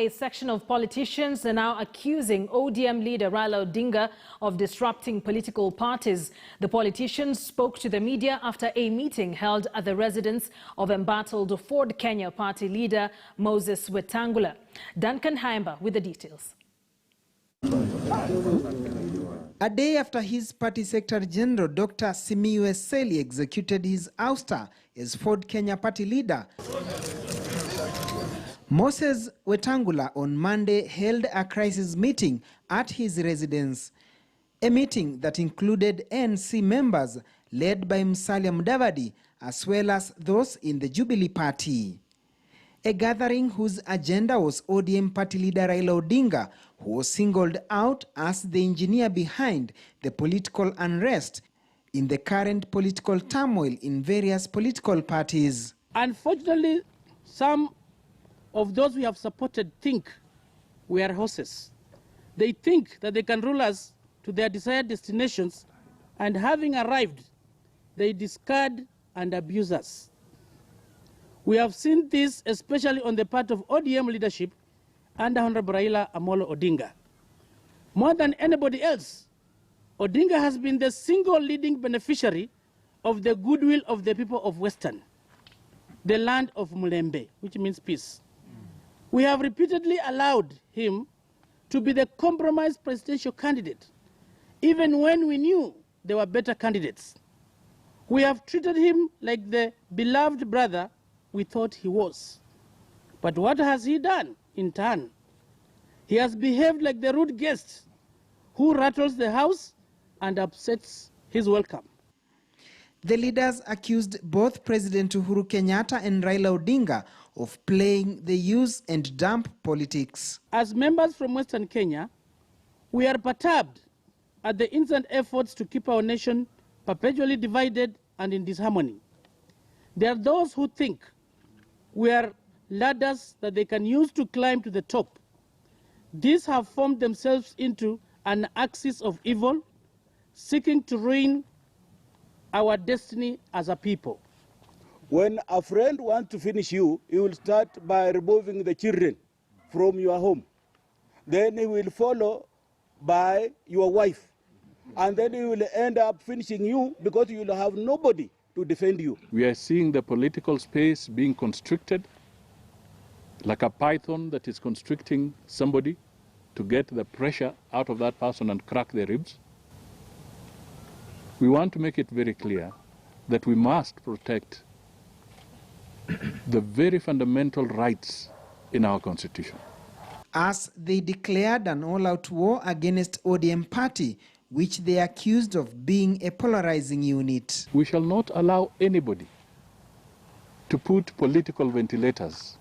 a section of politicians are now accusing ODM leader Raila Odinga of disrupting political parties. The politicians spoke to the media after a meeting held at the residence of embattled Ford Kenya party leader Moses Wetangula. Duncan Haimba with the details. A day after his party Secretary General Dr. Simiyu Eseli executed his ouster as Ford Kenya party leader, Moses Wetangula on Monday held a crisis meeting at his residence. A meeting that included ANC members led by Musalia Mudavadi as well as those in the Jubilee Party. A gathering whose agenda was ODM party leader Raila Odinga, who was singled out as the engineer behind the political unrest in the current political turmoil in various political parties. Unfortunately, some of those we have supported think we are horses. They think that they can rule us to their desired destinations, and having arrived, they discard and abuse us. We have seen this especially on the part of ODM leadership under Honorable Raila Odinga. More than anybody else, Odinga has been the single leading beneficiary of the goodwill of the people of Western, the land of Mulembe, which means peace. We have repeatedly allowed him to be the compromised presidential candidate, even when we knew there were better candidates. We have treated him like the beloved brother we thought he was. But what has he done in turn? He has behaved like the rude guest who rattles the house and upsets his welcome. The leaders accused both President Uhuru Kenyatta and Raila Odinga of playing the use and dump politics. As members from Western Kenya, we are perturbed at the incessant efforts to keep our nation perpetually divided and in disharmony. There are those who think we are ladders that they can use to climb to the top. These have formed themselves into an axis of evil, seeking to ruin our destiny as a people. When a friend wants to finish you, he will start by removing the children from your home. Then he will follow by your wife. And then he will end up finishing you because you will have nobody to defend you. We are seeing the political space being constricted, like a python that is constricting somebody to get the pressure out of that person and crack their ribs. We want to make it very clear that we must protect the very fundamental rights in our Constitution. As they declared an all-out war against ODM party, which they accused of being a polarizing unit. We shall not allow anybody to put political ventilators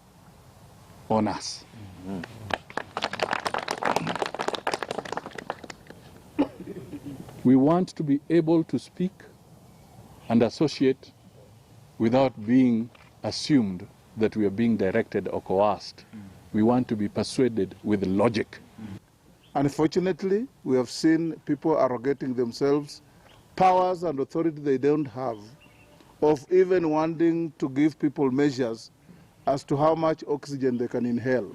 on us. We want to be able to speak and associate without being assumed that we are being directed or coerced. We want to be persuaded with logic. Unfortunately, we have seen people arrogating themselves powers and authority they don't have, of even wanting to give people measures as to how much oxygen they can inhale.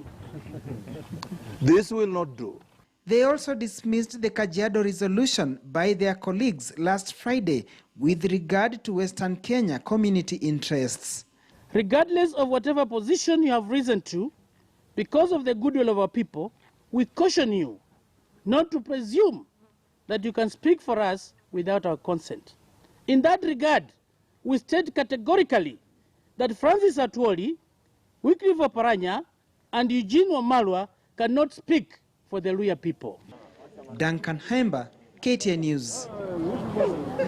This will not do. They also dismissed the Kajiado resolution by their colleagues last Friday with regard to Western Kenya community interests. Regardless of whatever position you have risen to, because of the goodwill of our people, we caution you not to presume that you can speak for us without our consent. In that regard, we state categorically that Francis Atwoli, Wycliffe Oparanya, and Eugene Wamalwa cannot speak for the Luhya people. Duncan Haimba, KTN News.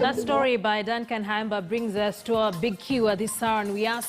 That story by Duncan Haimba brings us to our big Q at this hour, and we ask